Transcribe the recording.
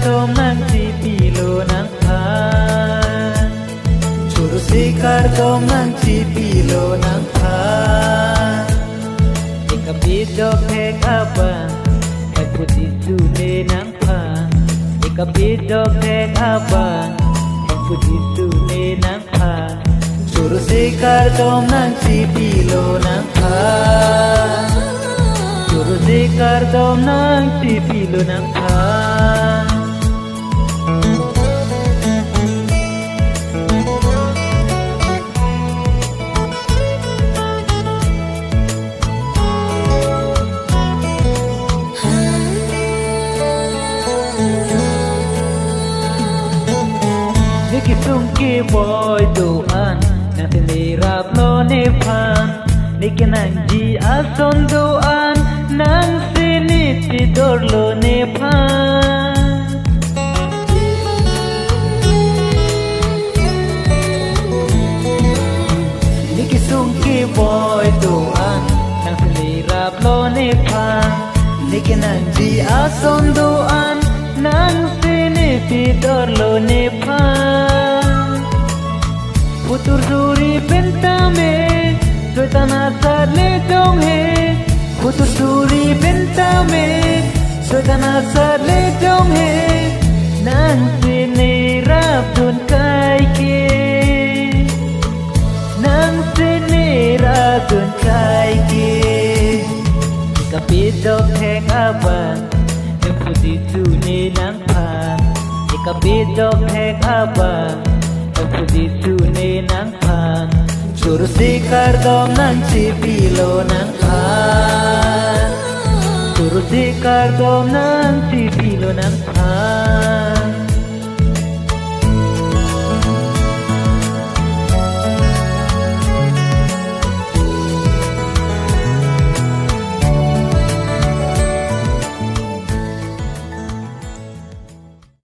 kartom nang si pilo nang pa Churu si kartom nang si pilo nang pa Ikapido pek abang Kay puti sune nang pa Ikapido pek abang Kay puti sune nang pa Churu si kartom nang si pilo nang pa Churu si kartom nang si pilo nang pa Kisungki boy doan nang tinirap lo ni pan Niki nang ji ason doan nang sinitidor lo ni pan Niki sungki boy doan nang tinirap lo ni pan Niki nang ji ason doan nang sinitidor lo ni pan Putur suri pentame Soitana sarle dong he Putur suri pentame Soitana sarle dong he Nang sini rap dun kai ke Nang sini rap dun kai ke Ikapidok hek abang Yang putih suni nang pan Ikapidok hek abang Puti sune nang pan Churu si kartom nang si pilo nang pan Churu si kartom nang si pilo nang pan